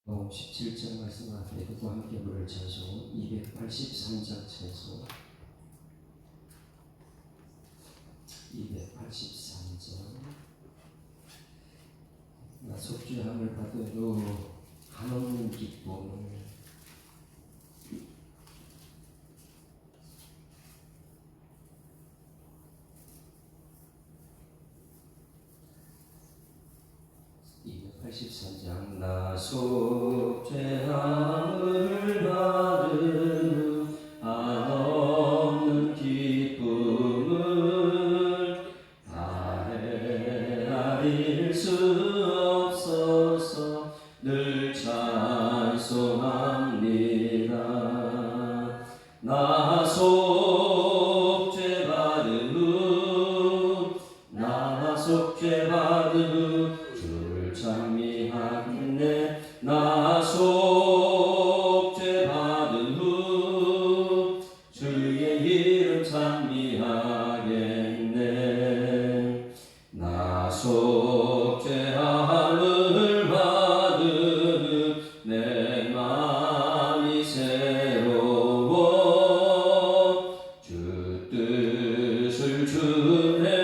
17장 말씀 앞에 두고 함께 부를 찬송 283장 찬송 283장 나 속죄함을 받아도 한없는 기쁨을 나 속죄함을 받은 한없는 기쁨을 다 헤아릴 수 없어서 늘 찬송합니다. 나 속죄받은 후 나 속죄받은 후 주를 찬미하겠네. 나 속죄받은 후 주의 이름 찬미하겠네. 나 속죄함을 받은 후 내 마음이 새로워 주 뜻을 준행하면서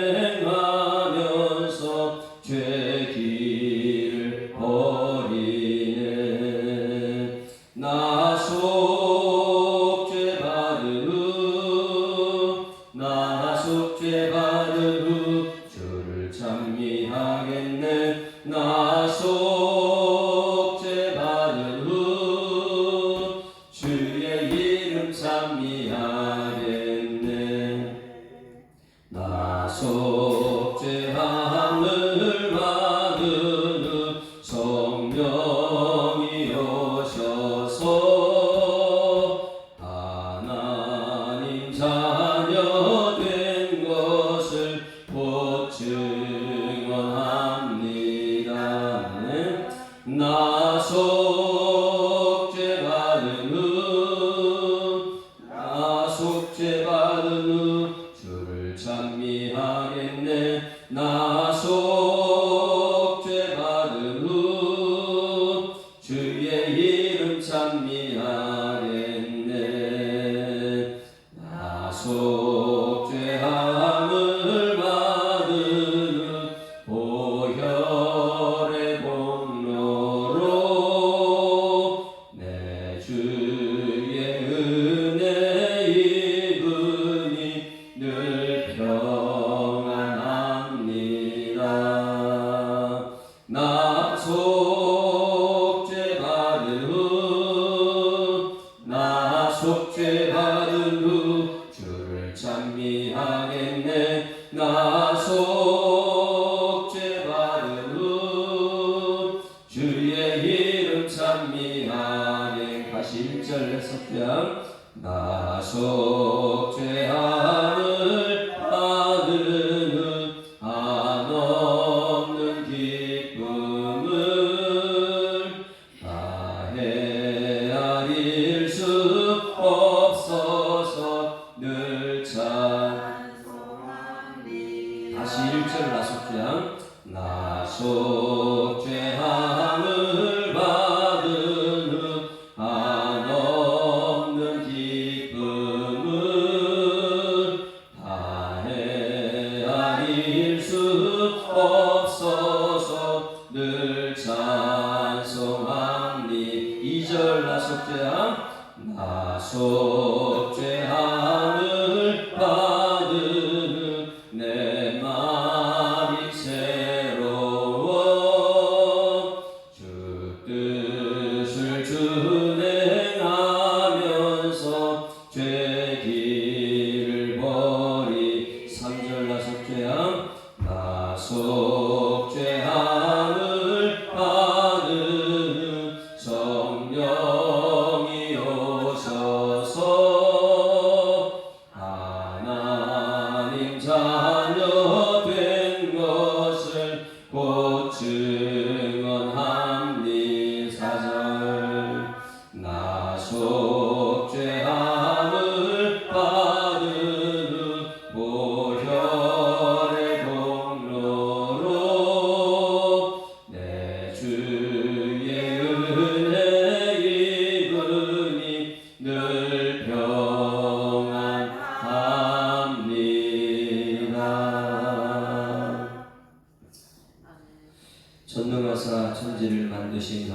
죄 길을 버리네. 나 속죄받은 후 나 속죄받은 후 주를 찬미하겠네. 나 속죄받은 후 주의 이름 찬미하겠네. 나 속죄함을 받은 후 성령이 오셔서 하나님 자녀 된 것을 곧 증언합니다. 나 속죄받은 후 나 속죄받은 후 주를 찬미하겠네. 나 속죄받은 후 주의 이름 찬미하겠네. 나 속죄함을 받은 후 보혈의 공로로 내 주의 은혜 입으니 늘 평안합니다. 나 속죄받은 후 나 속죄받은 후 주를 찬미하겠네. 나 속죄받은 후 주의 이름 찬미하겠네. 다시 1절 속죄함. 나 속죄함을 받은 후 한없는 기쁨을 다 헤아릴 수 없어서 늘 찬송합니다. 다시 1절 나 속죄함. 나 속죄함을 받은 후 한없는 기쁨을 다 헤아릴 수 없어서 늘 찬송합니다. 2절 나 속죄함. 나 속죄함을 받은 후 내 마음이 새로워 주 뜻을 준행하면서 죄 길을 버리. 3절 나 속죄함. 나 속죄함을 받은 후 성령이 오셔서 하나님 자녀 된 것을 곧 증언합니다. 4절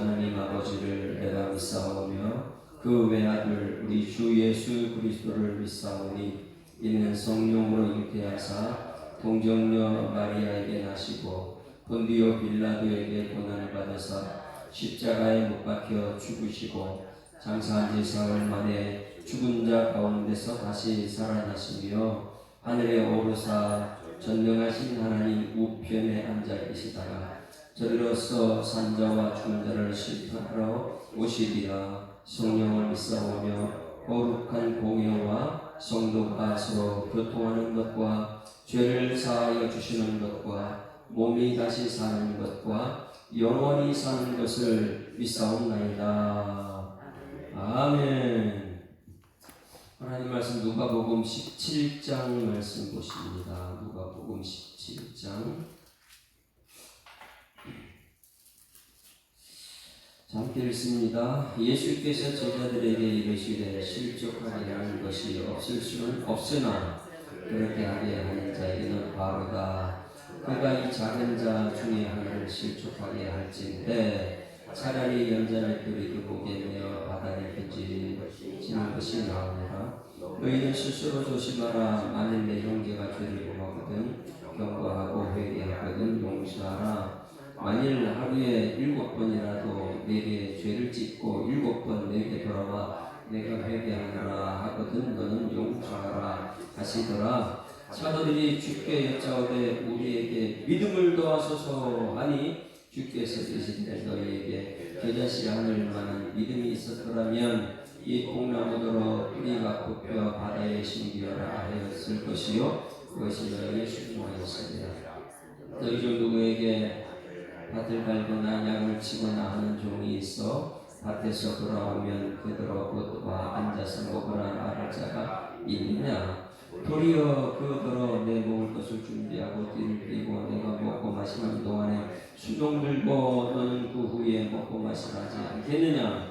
하나님 아버지를 내가 믿사오며 그 외아들 우리 주 예수 그리스도를 믿사오니 이는 성령으로 잉태하사 동정녀 마리아에게 나시고 본디오 빌라도에게 고난을 받으사 십자가에 못 박혀 죽으시고 장사한 지 사흘 만에 죽은 자 가운데서 다시 살아나시며 하늘에 오르사 전능하신 하나님 우편에 앉아 계시다가 저리로서 산자와 죽은 자를 심판하러 오시리라. 성령을 믿사오며 거룩한 공예와 성도가 서로 교통하는 것과 죄를 사하여 주시는 것과 몸이 다시 사는 것과 영원히 사는 것을 믿사옵나이다. 아멘. 하나님 말씀 누가복음 17장 말씀 보십니다. 누가복음 17장. 자, 함께 읽습니다. 예수께서 제자들에게 이르시되 실족하게 하는 것이 없을 수는 없으나 그렇게 하게 하는 자에게는 바로다. 그가 이 작은 자 중에 하나를 실족하게 할진대 차라리 연자를 들이고 목에 매어 바다에 던지는 것이 나으니라. 너희는 스스로 조심하라. 만일 내 형제가 죄를 범하거든 경고하고 회개하거든 용서하라. 만일 하루에 7번이라도 내게 죄를 짓고 7번 내게 돌아와 내가 회개하노라 하거든 너는 용서하라 하시더라. 사도들이 주께 여짜오되 우리에게 믿음을 더하소서 하니 주께서 이르시되 너희에게 겨자씨 하늘 만한 믿음이 있었더라면 이 콩나무더러 뿌리가 뽑혀 바다에 심기어라 하였을 것이요 그것이 너희의 순종하였으리라. 너희 중 누구에게 밭을 갈거나 양을 치거나 하는 종이 있어 밭에서 돌아오면 그더러 곧 와 앉아서 먹으라 말할 자가 있느냐? 도리어 그더러 내 먹을 것을 준비하고 띠를 띠고 내가 먹고 마시는 동안에 수종 들고 너는 그 후에 먹고 마시라 하지 않겠느냐?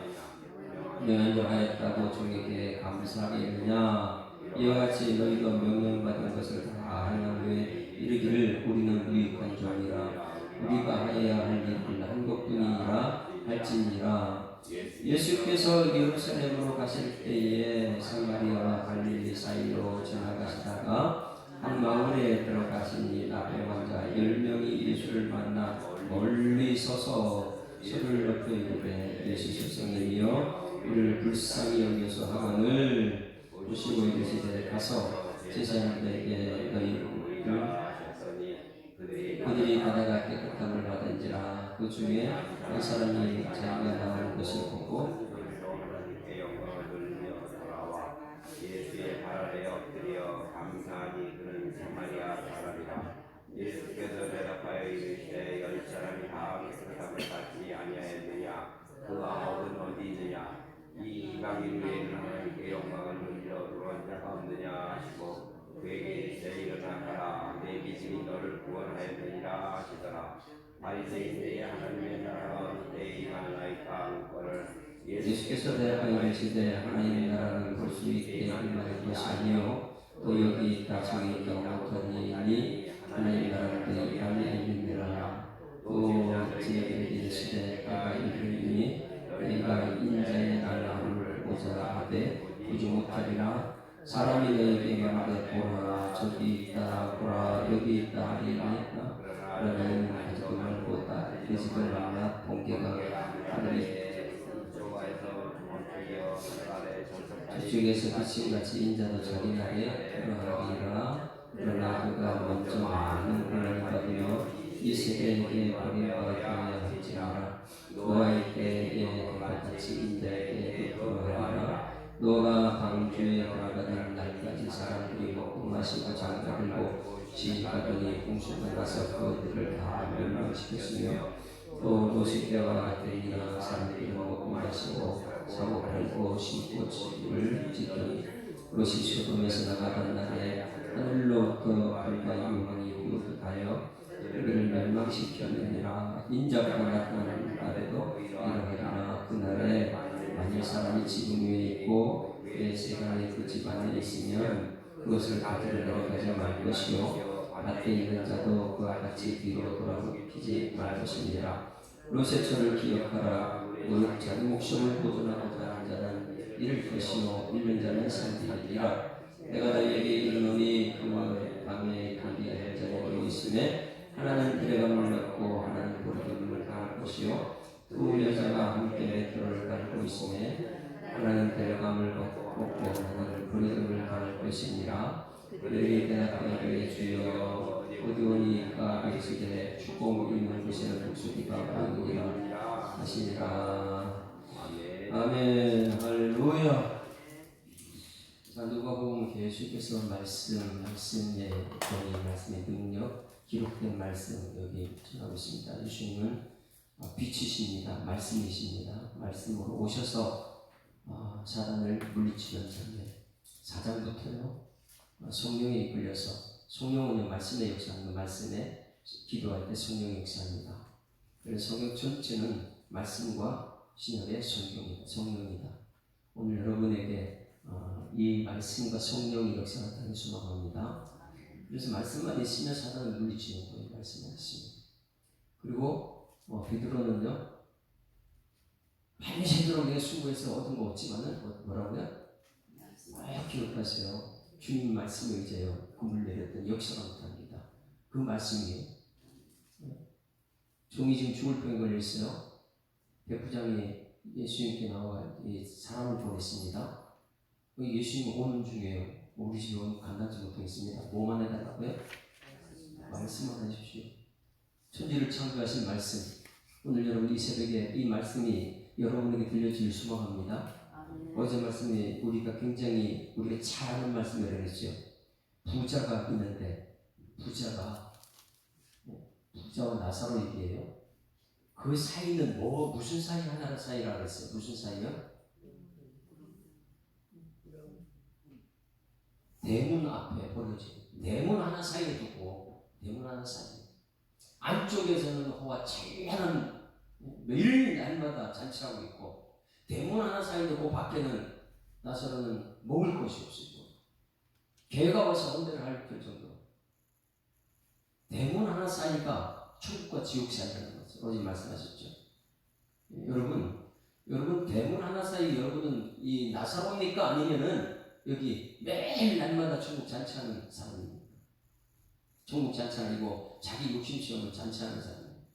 내가 이러하였다고 종에게 감사하겠느냐? 이와 같이 너희가 명령받은 것을 다 행한 후에 이르기를 우리는 유익한 종이라. 우리가 하여야 할 일은 한 것뿐이라 할지니라. 예수께서 예루살렘으로 가실 때에 사마리아와 갈릴리 사이로 지나가시다가 한 마을에 들어가시니 나병 환자 10명이 예수를 만나 멀리 서서 손을 높여 이르되 예수 선생님이여 우리를 불쌍히 여겨서 하거늘 오시고 이르시되 가서 제자들에게 너희를 그들이 바다가 깨끗함을 받은지라. 그 중에 한 사람이 자기가 나오는 것을 보고 예수의 발에 엎드려 감사하니 그는 사마리아 사람이라. 예수께서 대답하여 이르시되 10사람이 다 깨끗함을 받지 아니하였느냐? 그 아홉은 어디 있느냐? 이 이방인 외에는 하나님께 영광을 돌려 누구한 자가 없느냐 하시고 그에게 이르시되 일어나 가라. 내 믿음이 너를 구원하였느니라 하시더라. 바리새인들이 하나님의 나라가 어디에 임하나이까 묻거늘 예수께서 대답하여 이르시되 하나님의 나라는 볼 수 있게 임하는 것이 아니요 또 여기 있다 저기 있다 못하니 하나님의 나라는 그 안에 있느니라. 또 제자들에게 이르시되 내가 이르리니 내가 인자의 나라를 보자 하되 보지 못하리라. 사람이 너에게 말하되 보라 저기 있다 보라 여기 있다 하리니까 그러면 가지고 말고 내 집을 만나 번개가 하늘이 저쪽에서 빛인같이 인자도 자기 날에 돌아가리라. 그러나 그가 먼저 많은 고난을 받으며 이 세대에게 버림받아야 할지라. 노아의 때에 같이 인자에게 돌아가리라. 노아가 방주에 들어가던 날까지 사람들이 먹고 마시고 장가 들고 시집가더니 홍수가 나서 그들을 다 멸망시켰으며 또 롯의 때와 같으니라. 사람들이 먹고 마시고 사고 팔고 심고 집을 짓더니 롯이 소돔에서 나가던 날에 하늘로부터 불과 유황이 후득하여 그들을 멸망시켰느니라. 인자가 나타나는 날에도 이러하리라. 그날에 만일 사람이 지붕 위에 있고 그의 세간에 그 집 안에 있으면 그것을 가지러 내려가지 말 것이요 밭에 있는 자도 그와 같이 뒤로 돌아눕히지 말 것이니라. 롯의 철을 기억하라. 오직 자기 목숨을 보존하고자 하는 자는 잃을 것이요 잃는 자는 살리리라. 내가 너희에게 이르노니 그 밤에 감기할 자들이 있으되 하나는 들에감을 넣고 하나는 보리금을 당할 것이요 두 여자가 함께 맷돌을 가지고 있으되 하나는 들에감을 먹고 하나는 보리금을 당할 것이니라. 너희 대답하기를 주여 어디오니까 이르시되 축복 있는 곳에는 독수리가 보이니라 하시니라. 아멘. 할렐루야. 자, 누가복음 예수께서 말씀의 권위, 말씀의 능력, 기록된 말씀 여기 전하고 있습니다. 예수님은 빛이십니다. 말씀이십니다. 말씀으로 오셔서 사단을 물리치는 장면. 4장부터요. 성령에 이끌려서 성령은 말씀의 역사하는 말씀에 기도할 때 성령의 역사입니다. 그래서 성경 전체는 말씀과 신약의 성령이다. 오늘 여러분에게 이 말씀과 성령의 역사를 하는 소망합니다. 그래서 말씀만 있으면 사단을 물리치는 거예요. 말씀만 있으면. 그리고 베드로는요, 밤새도록 내가 수고해서 얻은 거 없지만은 뭐라고요? 기억하세요. 주님 말씀에 의지하여 금을 내렸던 역사가 못합니다. 그 말씀이에요. 종이 지금 죽을 병에 걸려있어요. 백부장이 예수님께 나와 사람을 보냈습니다. 예수님 오는 중에요. 우리 집에 간단치 못하겠습니다. 뭐만 해달라고요? 말씀을 하십시오. 천지를 창조하신 말씀. 오늘 여러분 이 새벽에 이 말씀이 여러분에게 들려질 소망합니다. 어제 말씀이 우리가 잘 아는 말씀을 했죠. 부자가 있는데 부자와 나사로 얘기해요. 그 사이는 무슨 사이 하나의 사이라고 했어요. 무슨 사이요? 대문 앞에 버려진 대문 하나 사이에 두고 대문 하나 사이 안쪽에서는 호와 찬란한 매일 날마다 잔치하고 있고 대문 하나 사이에 두고 밖에는 나사로는 먹을 것이 없어요. 개가 와서 언대를 할 정도. 대문 하나 사이가 천국과 지옥 사이라는 거죠. 어제 말씀하셨죠. 여러분 대문 하나 사이 여러분은 이 나사로입니까? 아니면은 여기 매일 날마다 천국 잔치하는 사람입니다. 천국 잔치 아니고 자기 욕심 채우는 잔치하는 사람입니다.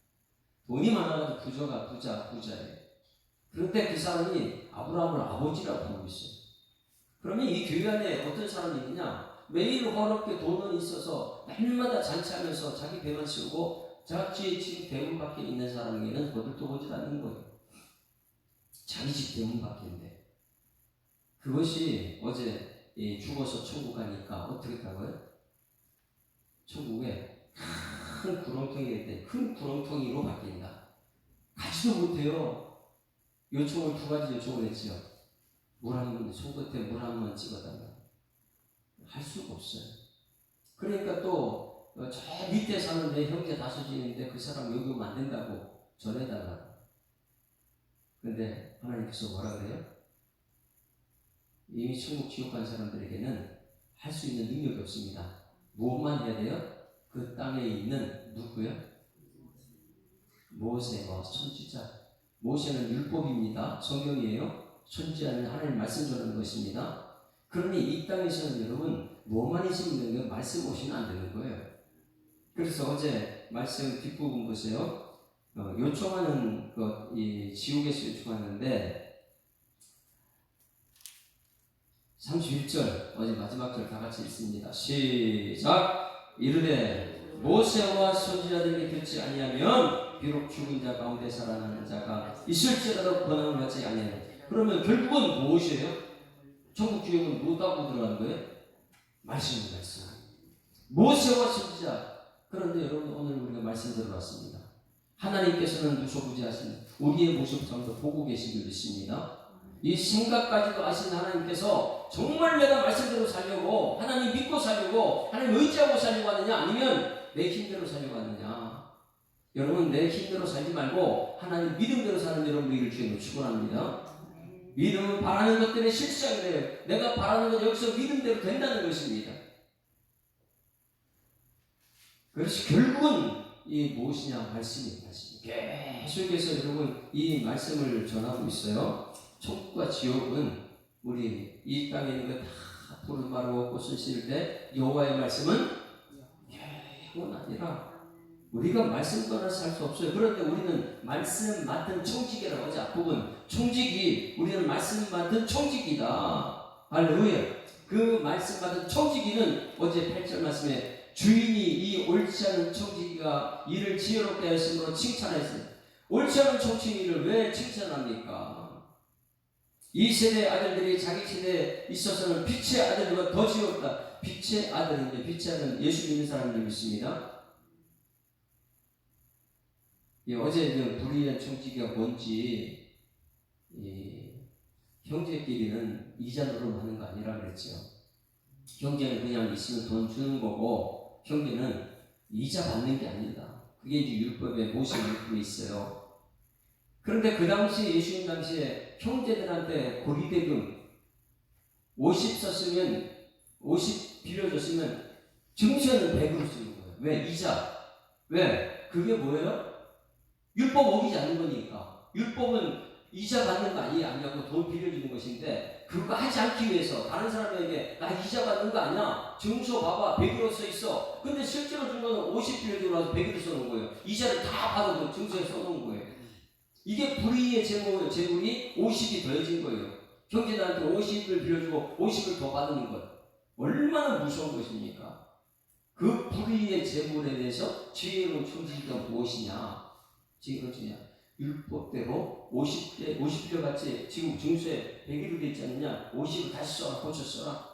돈이 많아가지고 부자예요. 그런데 그 사람이 아브라함을 아버지라고 부르고 있어요. 그러면 이 교회 안에 어떤 사람이 있느냐? 매일 어렵게 돈은 있어서 날마다 잔치하면서 자기 배만 씌우고 자기 집 대문 밖에 있는 사람에게는 거들떠 보지 않는 거예요. 자기 집 대문 밖인데. 그것이 어제 죽어서 천국 가니까 어떻게 가고요? 천국에 큰 구렁텅이가 있대. 큰 구렁텅이로 바뀐다. 가지도 못해요. 요청을 2가지 요청을 했지요. 손끝에 물 한 번 찍어달라. 할 수가 없어요. 그러니까 또 저 밑에 사는데 형제 5이 있는데 그 사람 여기 오면 안 된다고 전해달라. 근데 하나님께서 뭐라 그래요? 이미 천국 지옥 간 사람들에게는 할 수 있는 능력이 없습니다. 무엇만 해야 돼요? 그 땅에 있는 누구요? 모세와 선지자. 모세는 율법입니다. 성경이에요. 선지자는 하나님 말씀 전하는 것입니다. 그러니 이 땅에서는 여러분 뭐만 있으면 되는 거예요? 말씀 없이는 안 되는 거예요. 그래서 어제 말씀 뒷부분 보세요. 요청하는 것, 이 지옥에서 요청하는데 31절 어제 마지막 절 다 같이 읽습니다. 시작. 이르되 모세와 선지자들에게 듣지 아니하면 비록 죽은 자 가운데 살아나는 자가 있을지라도 권한을 받지 아니하는. 그러면 결국은 무엇이에요? 천국 지옥은 뭐라고 들어가는 거예요? 말씀입니다. 말씀. 모세와 선지자. 그런데 여러분 오늘 우리가 말씀 들어봤습니다. 하나님께서는 무소부지하신 우리의 모습 전부 보고 계신 줄 믿습니다. 이 생각까지도 아신 하나님께서 정말 내가 말씀대로 살려고 하나님 믿고 살려고 하나님 의지하고 살려고 하느냐 아니면 내 힘대로 살려고 하느냐. 여러분 내 힘대로 살지 말고 하나님 믿음대로 사는 여러분들을 주님으로 축원합니다. 믿음은 바라는 것 때문에 실수하게 돼요. 내가 바라는 건 여기서 믿음대로 된다는 것입니다. 그래서 결국은 이 무엇이냐? 말씀이 계속해서 여러분 이 말씀을 전하고 있어요. 천국과 지옥은 우리 이 땅에 있는 거 다 푸른 마르고 꽃을 씌울 때 여호와의 말씀은 영원 아니라 우리가 말씀 떠나서 살 수 없어요. 그런데 우리는 말씀 맡은 청지기라고 하죠. 앞부분 청지기, 우리는 말씀 맡은 청지기다. 할렐루야. 그 말씀 받은 청지기는 어제 8절 말씀에 주인이 이 옳지 않은 청지기가 이를 지혜롭게 하였으므로 칭찬하였습니다. 옳지 않은 청지기를 왜 칭찬합니까? 이 세대 아들들이 자기 세대에 있어서는 빛의 아들보다 더 지혜롭다. 빛의 아들은요, 빛의 아들은 예수 믿는 사람을 믿습니다. 어제 불의한 청지기가 뭔지 형제끼리는 이자 노름하는 거 아니라 그랬죠. 형제는 그냥 있으면 돈 주는 거고 형제는 이자 받는 게 아니다. 그게 이제 율법에 모세 율법에 있어요. 그런데 그 당시 예수님 당시에 형제들한테 고리대금 50 썼으면 50 빌려줬으면 증세는 100으로 쓰는 거예요. 왜? 이자. 왜? 그게 뭐예요? 율법 어기지 않는 거니까. 율법은 이자 받는 거 아니냐고 돈 빌려주는 것인데 그거 하지 않기 위해서 다른 사람에게 나 이자 받는 거 아니야. 증서 봐봐 100으로 써 있어. 근데 실제로 준 거는 50 빌려주고 나서 100으로 써놓은 거예요. 이자를 다 받아도 증서에 써놓은 거예요. 이게 불의의 재물이 50이 더해진 거예요. 형제들한테 50을 빌려주고 50을 더 받는 것. 얼마나 무서운 것입니까? 그 불의의 재물에 대해서 지혜로운 청지기가 무엇이냐? 지혜로운 청지기냐? 율법대로 50대 같이 지금 증서에 100일로 되어 있지 않느냐? 50을 다시 써라, 고쳐 써라.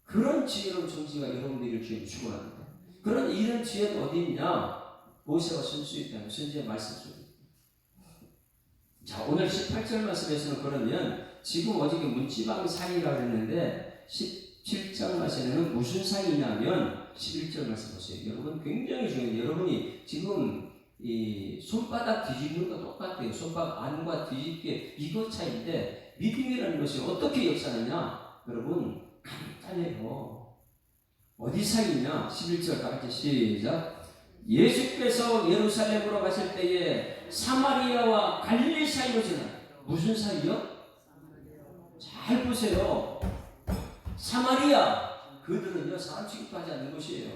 그런 지혜로운 청지기가 여러분들에게 주님 축원합니다. 그런 이런 지혜는 어디 있냐? 모세와 선수에 대한 선지의 말씀 속에. 자, 오늘 18절 말씀에서는 그러면 지금 어저께 문지방 사이라고 했는데 17장 말씀에는 무슨 사이냐면 11절 말씀 보세요. 여러분 굉장히 중요해요. 여러분이 지금 이 손바닥 뒤집는 거 똑같아요. 손바닥 안과 뒤집게 이거 차이인데 믿음이라는 것이 어떻게 역사하느냐? 여러분 간단해요. 어디 사이냐? 11절 다 같이 시작. 예수께서 예루살렘으로 가실 때에 사마리아와 갈릴리 사이로 지나요. 무슨 사이요? 잘 보세요. 사마리아 그들은요 사람 취급하지 않는 것이에요.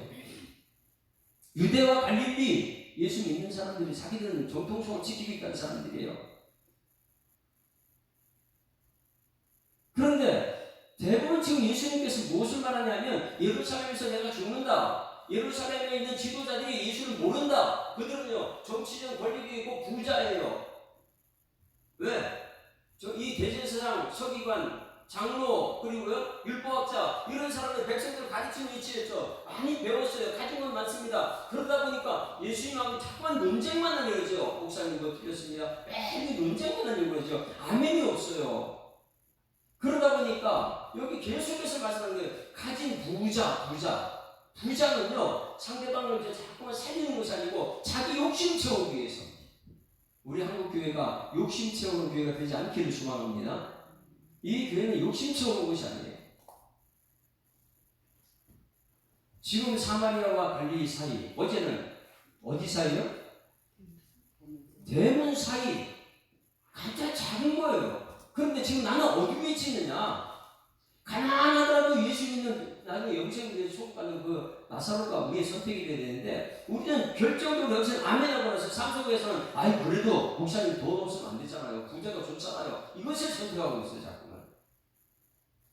유대와 갈릴리 예수 믿는 사람들이 자기들은 정통성을 지키고 있다는 사람들이에요. 그런데 대부분 지금 예수님께서 무엇을 말하냐면 예루살렘에서 내가 죽는다. 예루살렘에 있는 지도자들이 예수를 모른다. 그들은요 정치적 권력이 있고 부자예요. 왜? 이 대제사장, 서기관, 장로 그리고요 율법학자 이런 사람들 백성들을 가르치는 위치였죠. 많이 배웠어요. 가진 건 많습니다. 그러다 보니까 예수님하고 자꾸만 논쟁만 하는 거죠. 목사님 뭐 틀렸습니다. 매일 논쟁만 하는 거죠. 아멘이 없어요. 그러다 보니까 여기 계속해서 말씀하는 거예요. 가진 부자는요 상대방을 자꾸만 살리는 것이 아니고 자기 욕심 채우기 위해서. 우리 한국 교회가 욕심 채우는 교회가 되지 않기를 소망합니다. 이 교회는 욕심 채우는 것이 아니에요. 지금 사마리아와 갈릴리 사이, 어제는 어디 사이요? 대문 사이. 가장 작은 거예요. 그런데 지금 나는 어디 위치에 있느냐? 가난하더라도 예수 믿는 나중에 영생에 대해서 소급받는 그 나사로가 우리의 선택이 돼야 되는데 우리는 결정적으로 여기서 아멘하고 나서 상속에서는 아이 그래도 목사님 돈 없으면 안 되잖아요. 부자가 좋잖아요. 이것을 선택하고 있어요. 자꾸만.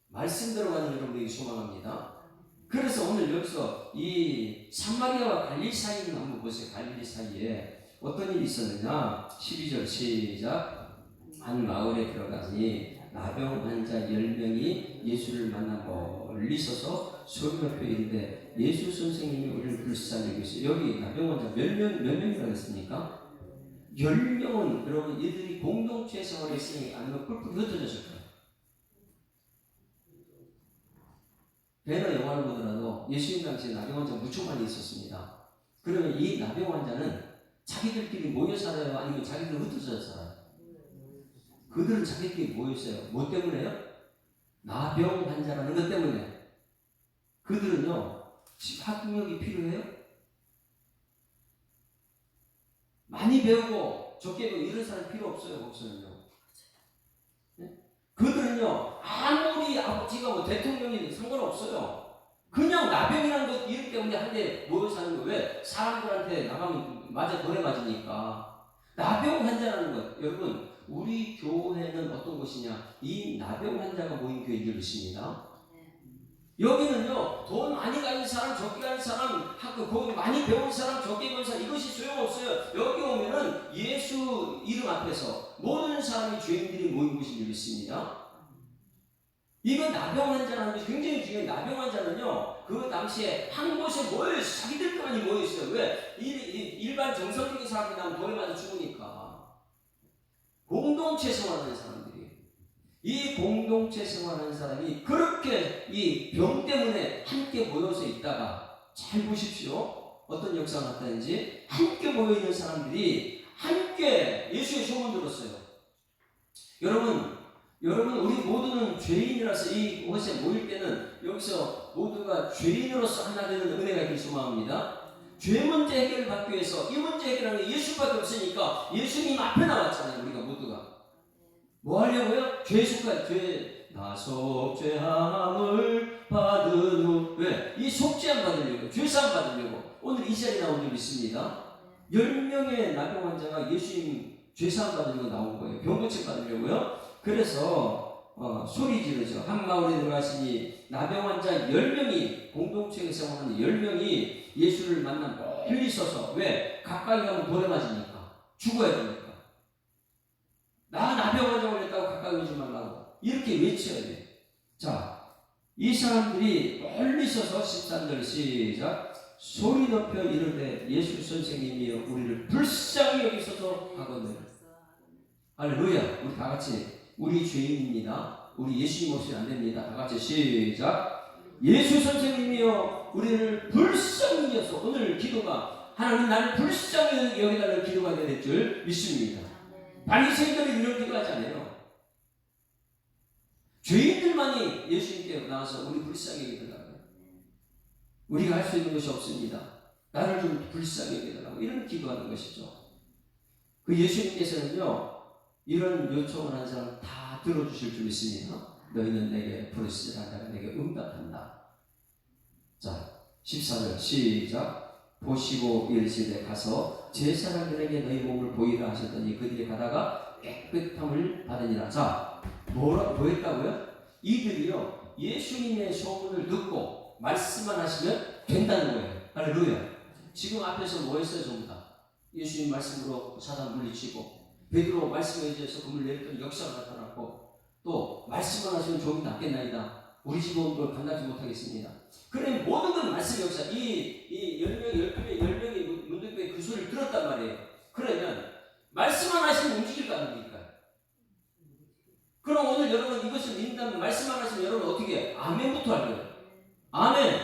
말씀대로 가는 여러분에게 소망합니다. 그래서 오늘 여기서 이 사마리아와 갈릴리 사이를 한번 보세요. 갈릴리 사이에 어떤 일이 있었느냐? 12절 시작. 한 마을에 들어가니 나병 환자 10명이 예수를 만나 멀리 서서 소리 높여 이르되 예수 선생님이 우리를 불쌍히 여기시오. 여기 나병 환자 몇 명이라고 했습니까? 10명은 여러분 이들이 공동체 생활에 있으니 아니면 뿔뿔이 흩어졌을 거예요. 배너 영화를 보더라도 예수님 당시에 나병 환자 무척 많이 있었습니다. 그러면 이 나병 환자는 자기들끼리 모여 살아요? 아니면 자기들 흩어져 살아요? 그들은 자기들끼리 모였어요. 뭐 때문에요? 나병 환자라는 것 때문에. 그들은요, 학력이 필요해요? 많이 배우고 적게 배우고 이런 사람 필요 없어요. 거기서는요. 네? 그들은요 아무리 아버지가 뭐 대통령이 상관없어요. 그냥 나병이라는 것 이름 때문에 한데 모여 사는 거. 왜? 사람들한테 나가면 맞아 돈에 맞으니까. 나병 환자라는 것. 여러분 우리 교회는 어떤 곳이냐? 이 나병 환자가 모인 교회인 것입니다. 여기는요 돈 많이 가진 사람 적게 가진 사람 학교 거기 많이 배운 사람 적게 배운 사람 이것이 소용없어요. 여기 오면은 예수 이름 앞에서 모든 사람이 죄인들이 모인 곳인 줄 믿습니다. 이건 나병 환자라는 것이 굉장히 중요해요. 나병 환자는요 그 당시에 한 곳에 모여있어요. 자기들끼리 모여있어요. 왜? 일반 정상적인 사람이 나면 돈에 맞아 죽으니까. 공동체 생활하는 사람들이 이 공동체 생활하는 사람이 그렇게 이 병 때문에 함께 모여서 있다가 잘 보십시오. 어떤 역사가 나타나는지. 함께 모여있는 사람들이 함께 예수의 소문 들었어요. 여러분 우리 모두는 죄인이라서 이곳에 모일 때는 여기서 모두가 죄인으로서 하나 되는 은혜가 있길 소망합니다. 죄 문제 해결을 받기 위해서 이 문제 해결하는 게 예수밖에 없으니까 예수님 앞에 나왔잖아요. 우리가 모두가 뭐 하려고요? 죄 나속 죄함을 받은 후. 왜? 이 속죄함 받으려고, 죄사함 받으려고 오늘 이 자리에 나온 줄 믿습니다. 10명의 나병 환자가 예수님 죄사함 받으려고 나온 거예요. 병고침 받으려고요. 그래서 소리 지르죠. 한 마을에 들어가시니 나병 환자 10명이 공동체에 생활하는 10명이 예수를 만나 멀리 서서. 왜? 가까이 가면 돌에 맞으니까 죽어야 되니까. 나병 환자 걸렸다고 가까이 오지 말라고 이렇게 외쳐야 돼. 자, 이 사람들이 멀리 서서 13절 시작. 소리 높여 이르되 예수 선생님이여 우리를 불쌍히 여기소서 하거늘. 할렐루야. 우리 다 같이 우리 죄인입니다. 우리 예수님 없이 안 됩니다. 다 같이 시작. 예수 선생님이여 우리를 불쌍히 여기소서. 오늘 기도가 하나님 나를 불쌍히 여기달라는 기도가 될 줄 믿습니다. 바리새인들이 이런 기도하지 않아요. 죄인들만이 예수님께 나와서 우리 불쌍히 여기달라고. 우리가 할 수 있는 것이 없습니다. 나를 좀 불쌍히 여기달라고 이런 기도하는 것이죠. 그 예수님께서는요 이런 요청을 한 사람 다 들어주실 줄 믿습니다. 너희는 내게 부르시라 내가 내게 응답한다. 자 14절 시작. 보시고 이르시되 가서 제사장들에게 너희 몸을 보이라 하셨더니 그들이 가다가 깨끗함을 받으니라. 자 뭐 했다고요? 이들이요 예수님의 소문을 듣고 말씀만 하시면 된다는 거예요. 할렐루야. 지금 앞에서 뭐 했어요? 전부 다 예수님 말씀으로 사단 물리치고 베드로 말씀에 의해서 금을 내렸던 역사가 나타났고 또 말씀만 하시면 조금 낫겠나이다. 우리 집 온 걸 감당하지 못하겠습니다. 그러면 모든 건 말씀 역사. 이 10명이 문득에 그 소리를 들었단 말이에요. 그러면 말씀만 하시면 움직일 거 아닙니까? 그럼 오늘 여러분 이것을 믿는다면 말씀만 하시면 여러분 어떻게 해요? 아멘부터 할 거예요. 아멘.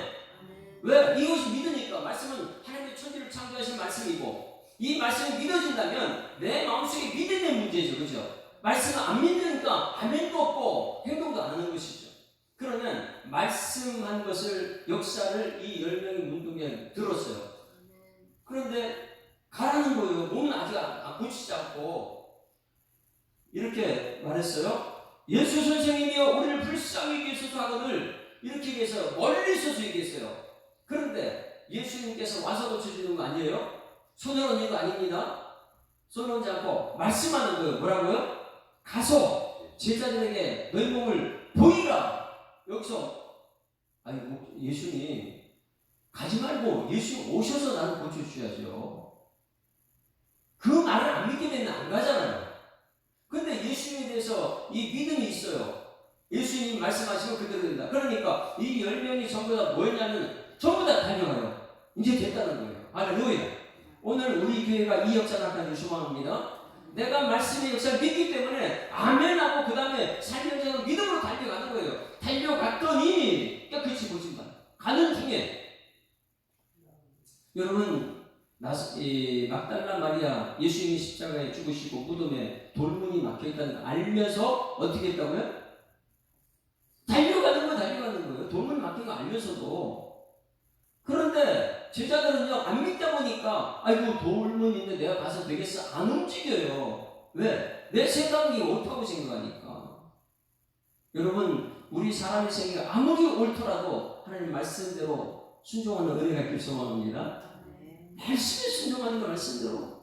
왜? 이것이 믿으니까. 말씀은 하나님의 천지를 창조하신 말씀이고 이 말씀이 믿어진다면 내 마음속에 믿음의 문제죠. 그죠? 말씀을 안 믿으니까 아멘도 없고 행동도 안 하는 것이죠. 그러면 말씀한 것을 역사를 이 10명의 문둥이에 들었어요. 그런데 가라는 거예요. 몸은 아직 고치지 않고 이렇게 말했어요. 예수 선생님이여 우리를 불쌍히 여기소서 하거늘 이렇게 얘기해서 멀리 서서 얘기했어요. 그런데 예수님께서 와서 고쳐주는 거 아니에요? 손을 얹는 거 아닙니다. 손을 얹지 않고 말씀하는 거예요. 뭐라고요? 가서 제자들에게 너희 몸을 보이라. 여기서 아니 예수님 가지 말고 예수님 오셔서 나를 고쳐주셔야죠. 그 말을 안 믿게 되면 안 가잖아요. 근데 예수님에 대해서 이 믿음이 있어요. 예수님 말씀하시면 그대로 된다. 그러니까 이 10명이 전부 다 뭐였냐면 전부 다 달려가요. 이제 됐다는 거예요. 할렐루야. 오늘 우리 교회가 이 역사 나타나길 소망합니다. 내가 말씀의 역사를 믿기 때문에 아멘하고 그 다음에 삶의 역사는 믿음으로 달려가는 거예요. 달려갔더니 깨끗이 보지만 가는 중에 여러분 막달라 마리아 예수님이 십자가에 죽으시고 무덤에 돌문이 막혀있다는 걸 알면서 어떻게 했다고요? 달려가는 거예요. 돌문 막힌 거 알면서도. 그런데 제자들은요, 안 믿다 보니까, 아이고, 돌문 있는데 내가 가서 되겠어? 안 움직여요. 왜? 내 생각이 옳다고 생각하니까. 여러분, 우리 사람의 생각이 아무리 옳더라도 하나님 말씀대로 순종하는 은혜가 있길 소망합니다. 말씀에 순종하는 거 말씀대로.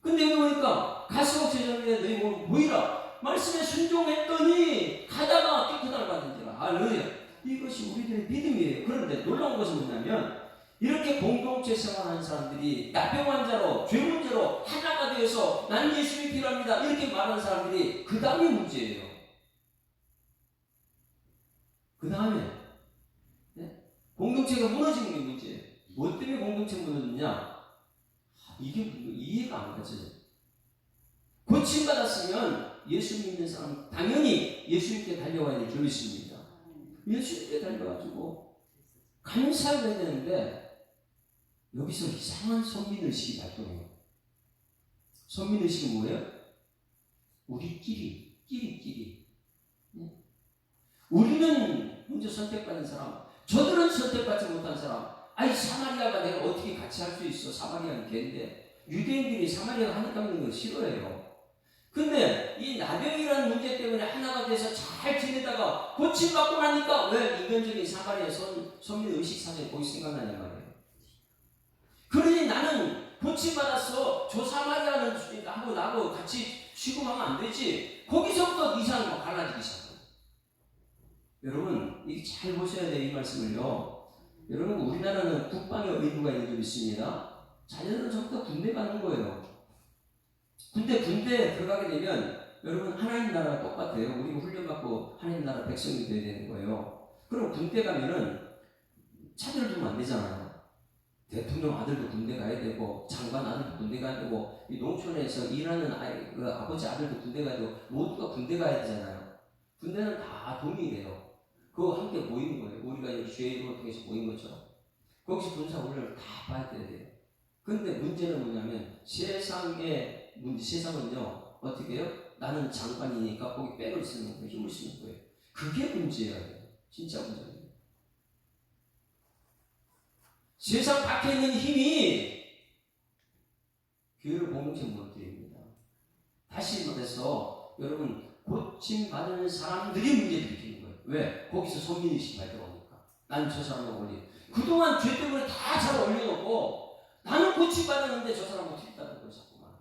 근데 여기 보니까 가시고 제자들의 너희 몸을 보이라. 말씀에 순종했더니 가다가 깨끗함을 받은지라. 할렐루야. 이것이 우리들의 믿음이에요. 그런데 놀라운 것은 뭐냐면 이렇게 공동체 생활하는 사람들이 나병 환자로 죄 문제로 하나가 되어서 난 예수님이 필요합니다 이렇게 말하는 사람들이 그 다음에 문제예요. 그 다음에 공동체가 무너지는 게 문제예요. 뭐 때문에 공동체가 무너졌냐? 이게 이해가 안 가져요. 고침받았으면 예수 믿는 사람 당연히 예수님께 달려와야 될 줄을 믿습니다. 예수님께 달려가지고 감사해야 되는데 여기서 이상한 선민의식이 발동해요. 선민의식이 뭐예요? 끼리끼리. 우리는 먼저 선택받은 사람, 저들은 선택받지 못한 사람. 아니 사마리아가 내가 어떻게 같이 할 수 있어? 사마리아는 걔인데 유대인들이 사마리아가 하니까 믿는 걸 싫어해요. 근데 이 나병이라는 문제 때문에 하나가 돼서 잘 지내다가 고침받고 나니까 왜 인간적인 사마리아 선민 의식 사전이 거기 생각나냐 말이에요. 그러니 나는 고침받았어. 저 사마리아는 나하고 같이 취급하면 안 되지. 거기서부터 이상이 막 갈라지기 시작해요. 여러분 이게 잘 보셔야 돼요. 이 말씀을요. 여러분 우리나라는 국방의 의무가 있는 줄 믿습니다. 자녀들은 전부 다 군대 가는 거예요. 군대 들어가게 되면 여러분 하나님 나라가 똑같아요. 우리가 훈련받고 하나님 나라 백성이 돼야 되는 거예요. 그럼 군대 가면은 차들 두면 안 되잖아요. 대통령 아들도 군대 가야 되고 장관 아들도 군대 가야 되고 이 농촌에서 일하는 아버지 아들도 군대 가야 되고 모두가 군대 가야 되잖아요. 군대는 다 동일해요. 그거 함께 모이는 거예요. 우리가 여기 주의를 통해서 모인 것처럼. 거기서 군사 훈련을 다 봐야 돼요. 근데 문제는 뭐냐면 세상은요 어떻게 해요? 나는 장관이니까 거기 백을 쓰는 거예요. 힘을 쓰는 거예요. 그게 문제예요. 진짜 문제예요. 세상 밖에 있는 힘이 교회를 공동체 무너뜨립니다. 다시 말해서 여러분 고침받는 사람들이 문제를 일으키는 거예요. 왜? 거기서 선민의식이 발동하니까. 나는 저 사람하고 올리. 그동안 죄 때문에 다 잘 올려놓고 나는 고침받았는데 저 사람은 틀렸다는 거예요. 자꾸만.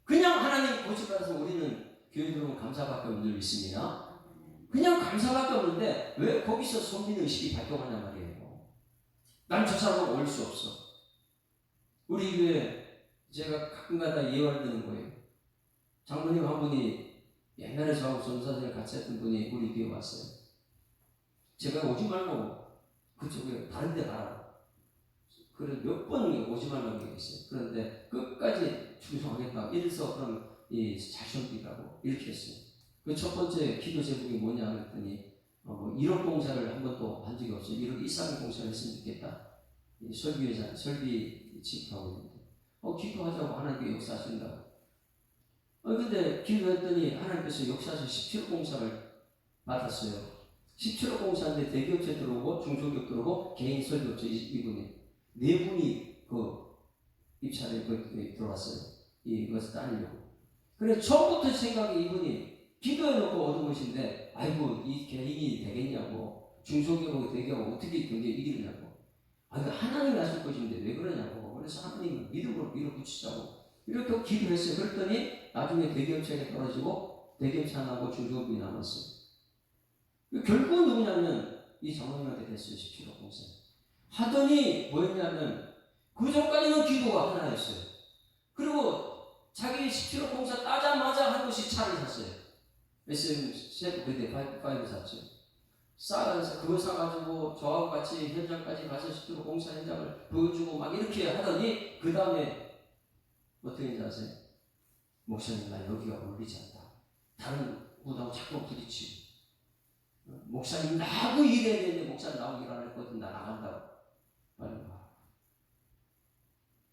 그냥 하나님 고침받아서 우리는 교회 들어오면 감사밖에 없는 줄 믿습니다. 그냥 감사밖에 없는데 왜 거기서 선민의식이 발동하냐 말이에요. 난 저 사람하고 어울릴 수 없어. 우리 교회 제가 가끔가다 예화를 드는 거예요. 장로님 한 분이 옛날에 저하고 전사들 같이 했던 분이 우리 교회 왔어요. 제가 오지 말고 그쪽에 다른 데 가라고. 그래서 몇 번 오지 말라고 얘기했어요. 그런데 끝까지 충성하겠다. 이래서 그럼 잘 섬기라고 이렇게 했어요. 그 첫 번째 기도 제목이 뭐냐 그랬더니 1억 봉사를 한 번도 한 적이 없어요. 1억 이상의 봉사를 했으면 좋겠다. 설비 집하고 있는데 기도하자고 하나님께 역사하신다고. 근데 기도했더니 하나님께서 역사하셔서 17억 봉사를 받았어요. 17억 봉사인데 대기업체 들어오고 중소기업 들어오고 개인 설비업체 이분이 네 분이 그 입찰에 들어왔어요. 이것을 따르려고. 그래 처음부터 생각이 이분이 기도해놓고 얻은 것인데 아이고 이 개인이 되겠냐고 중소기업하고 대기업하고 어떻게 경쟁 이기느냐고. 하나님이 하실 것인데 왜 그러냐고. 그래서 하나님을 믿음으로 밀어붙이자고 이렇게 기도했어요. 그랬더니 나중에 대기업체가 떨어지고 대기업체 하나하고 중소기업이 남았어요. 결국은 누구냐면 이 장로님한테 됐어요. 17억 봉사 하더니 뭐였냐면 그 전까지는 기도가 하나였어요. 그리고 자기 17억 봉사 따자마자 한 곳이 차를 샀어요. SM 셰프 그때 5 샀죠. 그거 사가지고 저하고 같이 현장까지 가서 10km 공사 현장을 보여주고 막 이렇게 하더니 그 다음에 어떻게 했는지 아세요? 목사님 나 여기가 어울리지 않다. 다른 곳하고 자꾸 부딪히고 목사님 나하고 일해야 되는데 목사님 나하고 일 안 할 거든 나 나간다고. 빨리 와.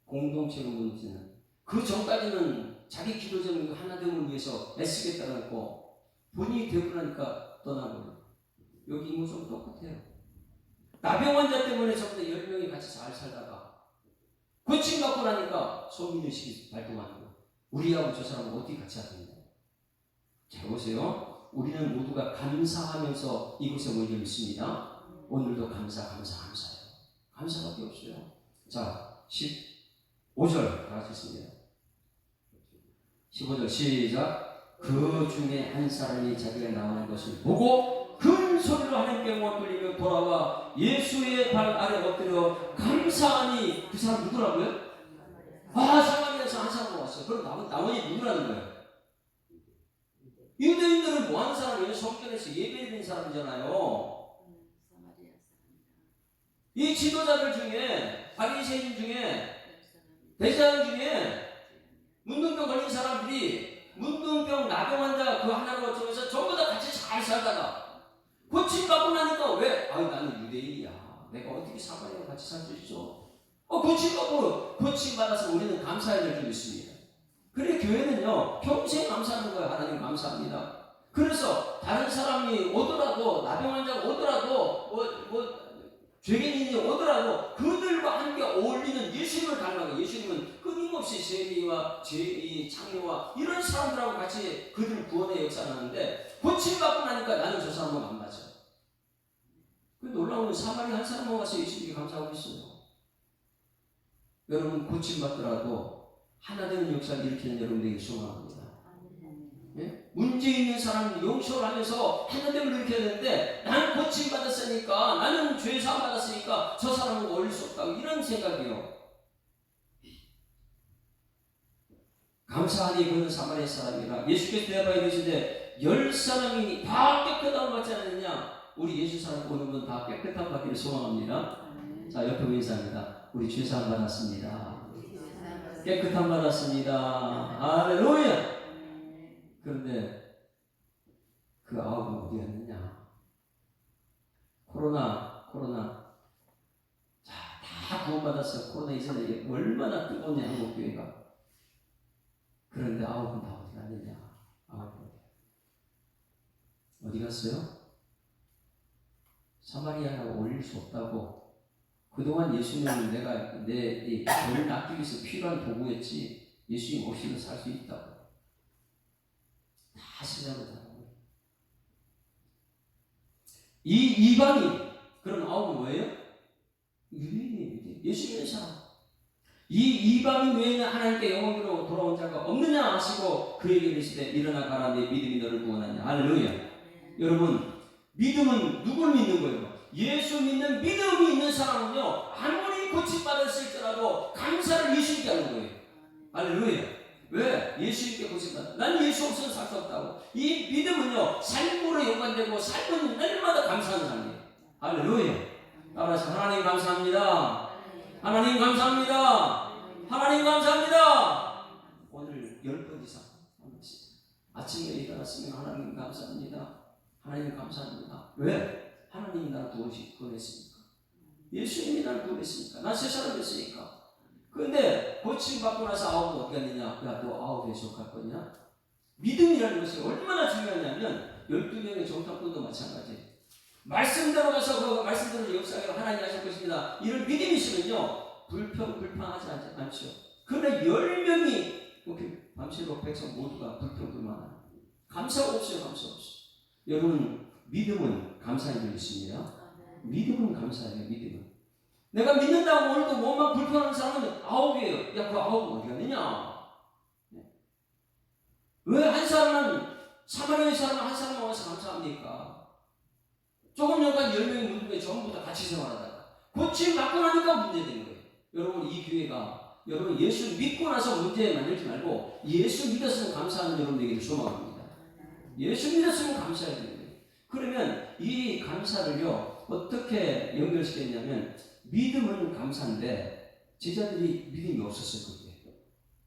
공동체로 문제는 그 전까지는 자기 기도적인 하나됨을 위해서 애쓰겠다고 했고 본인이 되고 나니까 떠나버려요. 여기 인물좀 똑같아요. 나병 환자 때문에 전부 다 10명이 같이 잘 살다가 고침받고 나니까 소민의식이 발동하는 거예요. 우리하고 저 사람은 어떻게 같이 하겠냐. 잘 보세요. 우리는 모두가 감사하면서 이곳에 모여 있습니다. 오늘도 감사해요. 감사밖에 없어요. 자, 15절 다 같이 있습니다. 15절 시작. 그 중에 한 사람이 자기가 나오는 것을 보고 큰 소리로 하나님께 영광 돌리며 돌아와 예수의 발 아래 엎드려 감사하니. 그 사람 누구라고요? 사마리아에서 한 사람 왔어요. 그럼 나머지 누구라는 거예요? 유대인들은 뭐 하는 사람이에요? 성전에서 예배드리는 사람이잖아요. 이 지도자들 중에, 바리새인 중에, 대제사장 중에 문둥병 걸린 사람들이 문둥병 나병 환자 그 하나로 통해서 전부 다 같이 잘 살다가 고침받고 나니까 왜? 나는 유대인이야. 내가 어떻게 사마리아와 같이 살 수 있어? 고침받아서 우리는 감사해야 될 줄 믿습니다. 그래, 교회는요, 평생 감사하는 거예요. 하나님 감사합니다. 그래서 다른 사람이 오더라도, 나병 환자가 오더라도, 죄인이 오더라도 그들과 함께 어울리는 예수님을 닮아가. 예수님은 끊임없이 세리와 창녀와 이런 사람들하고 같이 그들을 구원의 역사를 하는데 고침받고 나니까 나는 저 사람하고 안 맞아. 그 놀라운 건 사마리 한 사람만 와서 예수님께 감사하고 있어요. 여러분 고침받더라도 하나 되는 역사를 일으키는 여러분들에게 소망합니다. 예? 문제 있는 사람 용서를 하면서 하나됨을 일으켜야 되는데 나는 고침받았으니까, 나는 죄사함 받았으니까 저 사람은 어울릴 수 없다고 이런 생각이요. 감사하니 그는 사마리아 사람이라. 예수께서 대답하여 이르시되 10사람이 다 깨끗함을 받지 않느냐. 우리 예수 사람 보는 분 다 깨끗함 받기를 소망합니다. 자, 옆에 인사합니다. 우리 죄사함 받았습니다. 깨끗함 받았습니다. 할렐루야. 그런데 그 아홉은 어디 갔느냐? 코로나. 자, 다 구원받았어요. 코로나 이전에 얼마나 뜨거웠냐, 한국교회가. 그런데 아홉은 다 어디 갔느냐? 아홉은 어디 갔어요? 사마리아라고 올릴 수 없다고. 그동안 예수님은 내가 내 죄를 닦기 위해서 필요한 도구였지, 예수님 없이는 살 수 있다고. 다 세상을 다 하는 거예요. 이 이방인, 그럼 아홉은 뭐예요? 유대인이에요. 예수 믿는 사람. 이 이방인 외에는 하나님께 영원으로 돌아온 자가 없느냐 하시고 그에게 이르시되 일어나 가라, 내 믿음이 너를 구원하냐. 할렐루야. 여러분, 믿음은 누굴 믿는 거예요? 예수 믿는 믿음이 있는 사람은요, 아무리 고침받았을지라도 감사를 예수님께 하는 거예요. 할렐루야. 왜? 예수님께 고침받아. 난 예수 없어서 살 수 없다고. 이 믿음은요, 삶으로 연관되고 삶은 날마다 감사하는 삶이에요. 할렐루야. 따라서 하나님 감사합니다. 하나님 감사합니다. 하나님 감사합니다. 오늘 10번 이상 아침에 일어났으면 하나님 감사합니다. 하나님 감사합니다. 왜? 하나님이 나를 구원했으니까. 예수님이 나를 구원했으니까. 난 새 사람 됐으니까. 그런데 고침받고 나서 아홉은 어떻게 했느냐? 야, 너 아홉에 속할 거냐? 믿음이라는 것이 얼마나 중요하냐면 12명의 정탐꾼도 마찬가지. 말씀대로 가서 그 말씀대로 역사하기로 하나님이 하실 것입니다. 이런 믿음이 있으면요, 불평하지 않죠. 그러나 10명이 밤새도록 백성 모두가 불평불만하는, 감사가 없어요. 여러분, 믿음은 감사의 일이 있습니다. 믿음은 감사해요. 믿음은. 내가 믿는다고 오늘도 뭐만 불평하는 사람은 아홉이에요. 야, 그 아홉은 어디 갔느냐? 왜 한 사람은, 사마리아 사람은 한 사람만 와서 감사합니까? 조금 전까지 10명이 문중에 전부 다 같이 생활하다가 고침받고 나니까 문제된 거예요. 여러분, 이 교회가 여러분 예수 믿고 나서 문제 만들지 말고 예수 믿었으면 감사하는 여러분에게 소망합니다. 예수 믿었으면 감사해야 돼요. 그러면 이 감사를요, 어떻게 연결시켰냐면, 믿음은 감사인데 제자들이 믿음이 없었어요.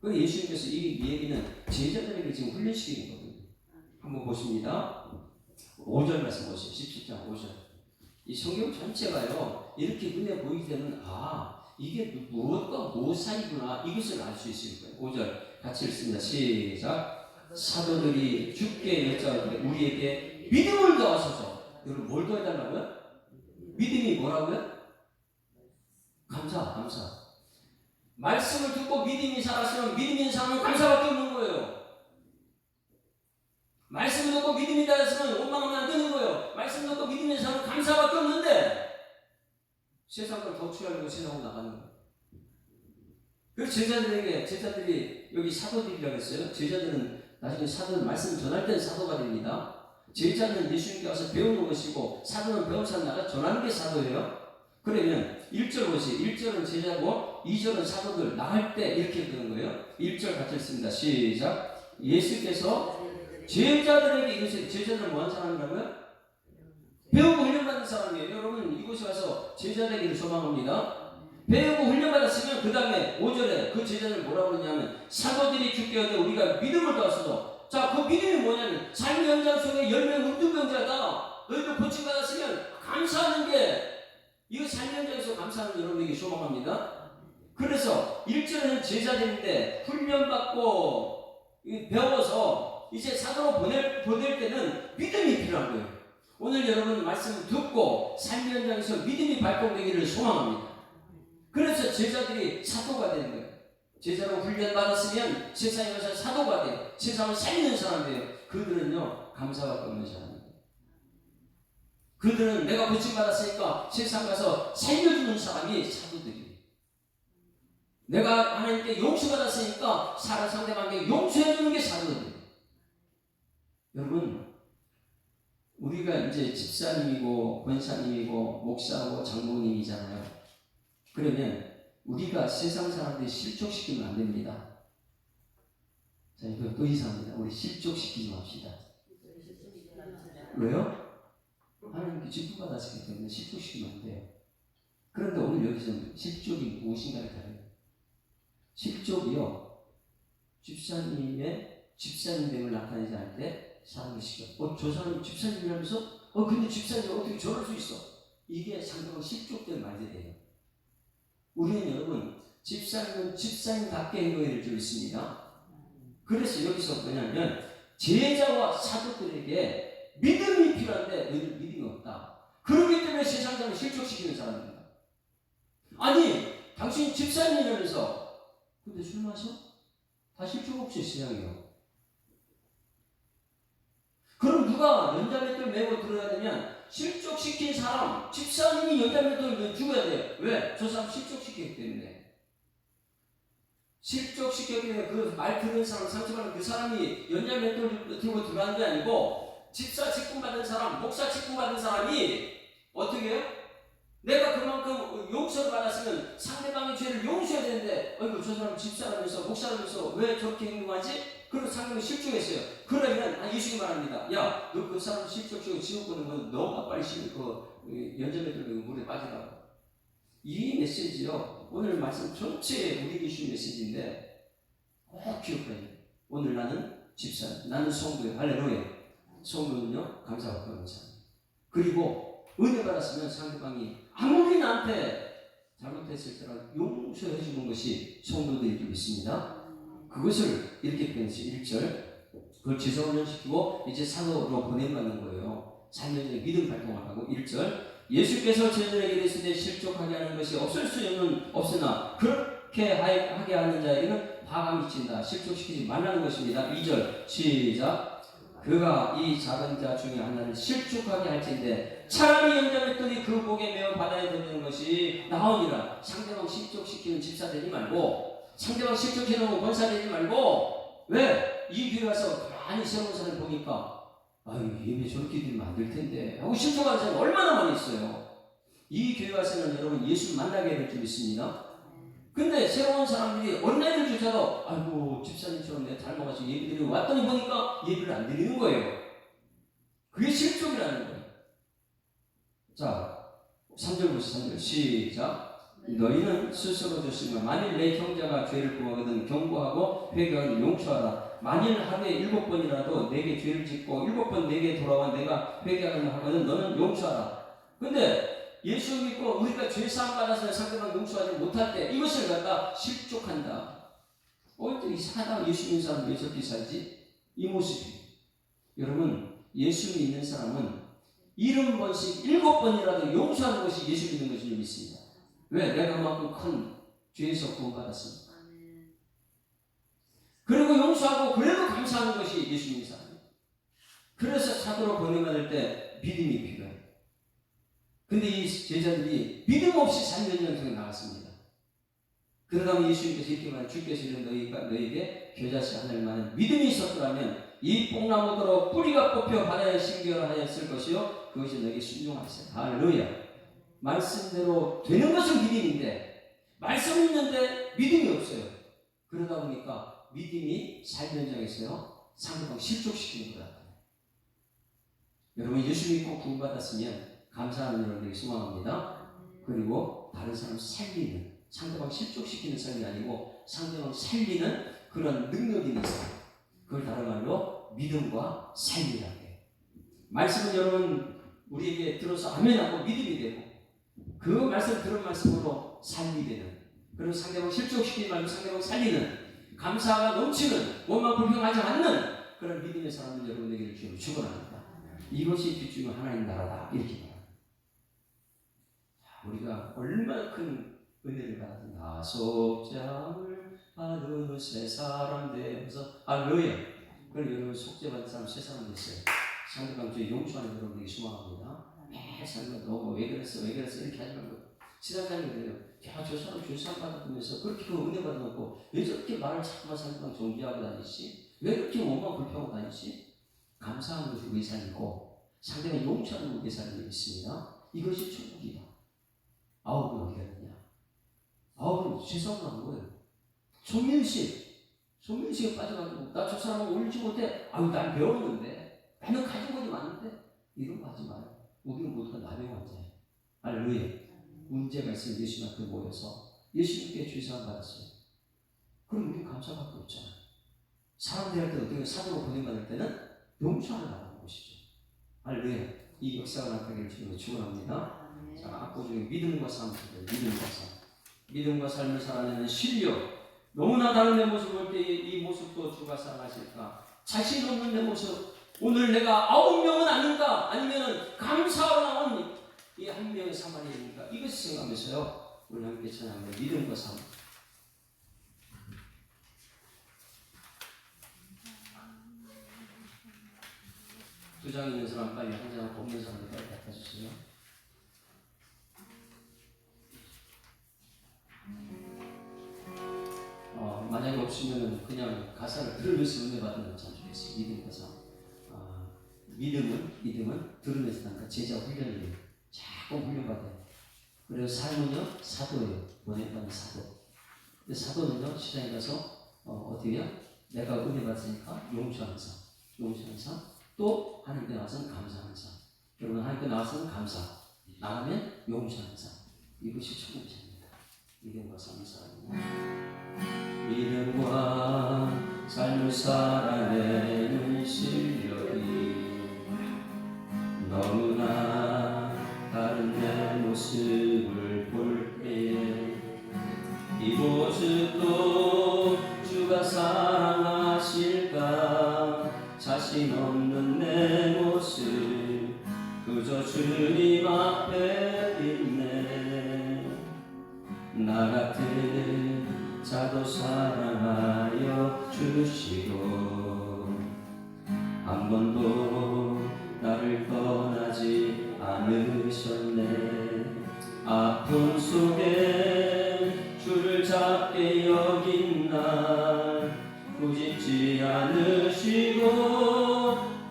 그게 예수님께서 이 얘기는 제자들에게 지금 훈련시키는 거거든요. 한번 보십니다. 5절 말씀 보세요. 17장 5절. 이 성경 전체가요, 이렇게 눈에 보이게 되면, 이게 무엇과 무엇 사이구나, 이것을 알 수 있을 거예요. 5절 같이 읽습니다. 시작. 사도들이 주께 여짜오되 우리에게 믿음을 더하소서. 여러분, 뭘 더해달라고요? 믿음이 뭐라고요? 감사. 말씀을 듣고 믿음이 살았으면 믿음 있는 사람은 감사밖에 없는 거예요. 말씀을 듣고 믿음이 달았으면 원망하면 안 되는 거예요. 말씀을 듣고 믿음 있는 사람은 감사밖에 없는데 세상 걸 더 취하려고 세상으로 나가는 거예요. 그래서 제자들이 여기 사도들이라고 했어요. 제자들은 나중에 사도는 말씀 전할 때는 사도가 됩니다. 제자는 예수님께 와서 배우는 것이고 사도는 배운 사람 나가 전하는 게 사도예요. 그러면 1절 보세요. 1절은 제자고 2절은 사도들 나갈 때 이렇게 되는 거예요. 1절 같이 읽습니다. 시작. 예수께서 제자들에게 이르시되, 제자들은 뭐한 사람이라고요? 배우고 훈련받은 사람이에요. 여러분 이곳에 와서 제자되기를 소망합니다. 배우고 훈련받았으면 그 다음에 5절에 그 제자들 뭐라고 그러냐면 사도들이 죽게 하되 우리가 믿음을 더하소서. 자, 그 믿음이 뭐냐면 삶의 현장 속에 10명 음두병자다. 너희도 고침받았으면 감사하는 게, 이거 삶의 현장에서 감사하는 여러분에게 소망합니다. 그래서 1절에는 제자들인데 훈련받고 배워서 이제 사도로 보낼 때는 믿음이 필요한 거예요. 오늘 여러분 말씀을 듣고 삶의 현장에서 믿음이 발동되기를 소망합니다. 그래서 제자들이 사도가 되는 거예요. 제자로 훈련받았으면 세상에 가서 사도가 돼요. 세상을 살리는 사람 돼요. 그들은요 감사밖에 없는 사람이에요. 그들은 내가 고침받았으니까 세상 가서 살려주는 사람이 사도들이에요. 내가 하나님께 용서받았으니까 상대방에게 용서해주는 게 사도들이에요. 여러분 우리가 이제 집사님이고 권사님이고 목사고 장로님이잖아요. 그러면 우리가 세상 사람들이 실족시키면 안 됩니다. 자, 이거 또 이상합니다. 우리 실족시키지 맙시다. 왜요? 하나님께 직분받았기 때문에 실족시키면 안 돼요. 그런데 오늘 여기서 실족이 무엇인가를 다뤄요. 실족이요, 집사님됨을 나타내지 않을 때 사람을 시켜. 저 사람이 집사님이라면서? 근데 집사님이 어떻게 저럴 수 있어? 이게 상대방 실족된 말들이에요. 우리는 여러분 집사님은 집사님답게 행동해야 될 줄 있습니다. 그래서 여기서 뭐냐면 제자와 사도들에게 믿음이 필요한데 너희들 믿음이 없다. 그렇기 때문에 세상 사람을 실족시키는 사람입니다. 아니 당신 집사님이라면서 근데 술 마셔? 다 실족 없이 세상이요. 그럼 누가 연자맷돌 메고 들어야 되면 실족시킨 사람, 집사님이 연자맷돌 죽어야 돼요. 왜? 저 사람 실족시켰기 때문에. 실족시켰기 때문에 그 말 듣는 사람, 상처받는 그 사람이 연자맷돌 들고 들어가는 게 아니고 집사 직분받은 사람, 목사 직분받은 사람이 어떻게 해요? 내가 그만큼 용서를 받았으면 상대방의 죄를 용서해야 되는데 저 사람 집사라면서 목사라면서 왜 저렇게 행동하지? 그리고 상대방이 실족했어요. 그러면 예수님이 말합니다. 야, 너 그 사람 실족시키고 지옥 보는 건 너가 빨리 연전에 들고 물에 빠지라고. 이 메시지요, 오늘 말씀 전체에 우리에게 주신 메시지인데 꼭 기억해야 돼요. 오늘 나는 집사, 나는 성도예요. 할렐루야. 성도는요 감사받고 하는 사람. 그리고 은혜 받았으면 상대방이 아무리 나한테 잘못했을 때라도 용서해 주는 것이 성도들일 줄 믿습니다. 그것을 이렇게 표현했어요. 1절 그걸 지성훈련시키고 이제 사도로 보냄받는 거예요. 삶의 믿음 발동을 하고 1절 예수께서 제자들에게 이르시되 실족하게 하는 것이 없을 수는 없으나 그렇게 하게 하는 자에게는 화가 미친다. 실족시키지 말라는 것입니다. 2절 시작. 그가 이 작은 자 중에 하나를 실족하게 할진대 차라리 연장했더니 그 목에 매어 바다에 던지는 것이 나으니라. 상대방 실족시키는 집사 되지 말고 상대방 실족해놓은 권사 되지 말고 왜? 이 교회 와서 많이 새로운 사람 보니까 예배 저렇게 드리면 안 될 텐데 하고 실족하는 사람이 얼마나 많이 있어요. 이 교회 와서는 여러분 예수 만나게 될 줄 믿습니다. 근데 새로운 사람들이 어린아이들조차도 집사님처럼 내가 닮아가지고 예배 드리고 왔더니 보니까 예배를 안 드리는 거예요. 그게 실족이라는 거예요. 자 3절 보세요. 3절 시작. 너희는 스스로 조심하라. 만일 내 형제가 죄를 범하거든 경고하고 회개하는 용서하라. 만일 하루에 7번이라도 내게 죄를 짓고 7번 내게 돌아와 내가 회개하는 하거든 너는 용서하라. 근데 예수 믿고 우리가 죄사함 받아서 상대방 용서하지 못할 때 이것을 갖다 실족한다. 이상하다. 예수 믿는 사람 왜 저렇게 살지? 이 모습이. 여러분 예수 믿는 사람은 70번씩 7번이라도 용서하는 것이 예수 믿는 것을 믿습니다. 왜? 내가 그만큼 큰 죄에서 구원받았습니다. 그리고 용서하고 그래도 감사하는 것이 예수 믿는 사람입니다. 그래서 사도로 보내받을 때 믿음이 필요해요. 근데 이 제자들이 믿음 없이 3년 연속에 나갔습니다. 그러다 보니 예수님께서 이렇게 말해, 주께서 너희에게 겨자씨 하늘만한 믿음이 있었더라면 이 뽕나무더러 뿌리가 뽑혀 바다에 심겨하였을 것이요 그것이 너에게 순종하였어요. 할렐루야. 말씀대로 되는 것은 믿음인데 말씀 있는데 믿음이 없어요. 그러다 보니까 믿음이 삶 현장에서요 상대방 실족시키는 것 같아요. 여러분 예수 믿고 구원받았으면 감사하는 여러분에게 소망합니다. 그리고 다른 사람 살리는, 상대방 실족시키는 삶이 아니고 상대방 살리는 그런 능력이 있는 삶, 그걸 다른 말로 믿음과 삶이라고 해요. 말씀은 여러분 우리에게 들어서 아멘하고 믿음이 되고 그 말씀 들은 말씀으로 삶이 되는, 그리고 상대방 실족시키지 말고 상대방 살리는, 감사가 넘치는, 원망 불평하지 않는 그런 믿음의 사람은 여러분에게 주님을 축원합니다. 이것이 뒷중에 하나님 나라다 이렇게 말합니다. 우리가 얼마나 큰 은혜를 받았든 속죄함을 받은 새 사람 되어서 할렐루야. 그럼 여러분 속죄받은 사람 새 사람 됐어요. 상대방 주의 용서하는 여러분에게 소망합니다. 매일 너왜 그랬어 이렇게 하지 말고 지나가는 거예요. 야, 저 사람 죄사함 받았다면서 그렇게 그 은혜 받아놓고 왜 저렇게 말을 자꾸만 상대방 정지하고 다니지? 왜 그렇게 원망 불평하고 다니지? 감사하는 것이 우리 삶이고 상대방 용서하는 우리 삶이 있습니다. 이것이 천국이다. 9은 어디 갔느냐? 9은 죄송한 한 거예요. 소멸시에 빠져가지고 나 저 사람을 올리지 못해. 아유 난 배웠는데 나는 가진 것이 많은데 이런 거 하지 마요. 우리는 모두가 남의 환자예요. 할렐루야. 문제가 있으면 예수 앞에 모여서 예수님께 죄사함 받았어요. 그럼 우리는 감사밖에 없잖아요. 사람 대할 때 어떻게 사도로 보내받을 때는 용서하러 나가는 것이죠. 할렐루야. 이 역사가 나타나기를 주님으로 축원합니다. 자, 앞으로 중에 믿음과 삶, 믿음과 삶을 살아내는 실력. 너무나 다른 내 모습을 볼 때 이 모습도 주가 사랑하실까? 자신 없는 내 모습. 오늘 내가 9명은 아닌가? 아니면은 감사하러 나온 이 한 명의 사마리아인가? 이것을 생각하면서요. 우리 함께 찬양하는 믿음과 삶. 두 장 있는 사람 빨리, 한 장 없는 사람 빨리 갖다 주세요. 만약에 없으면 그냥 가사를 들으면서 은혜 받는 걸 참 좋겠어요. 믿음과 삶. 믿음은 들으면서 난다. 제자 훈련이에요. 자꾸 훈련받아요. 그리고 삶은요, 사도예요. 보내받는 사도. 근데 사도는요, 시장에 가서 어떻게 해요? 내가 은혜 받으니까 용서하는 삶. 또 하나님께 나와서는 감사하는 삶. 여러분 하나님께 나와서는 감사. 나가면 용서하는 삶. 이것이 천국입니다. 믿음과 삶을 살아내는 믿음과 삶을 살아내는 실력이 너무나 다른 내 모습을 볼 때에 이 모습도 주가 사랑하실까? 자신 없는 내 모습 그저 주님 앞에 있네. 나 같은 자도 사랑하여 주시고 한 번도 나를 떠나지 않으셨네. 아픔 속에 주를 잡게 여긴 날 꾸짖지 않으시고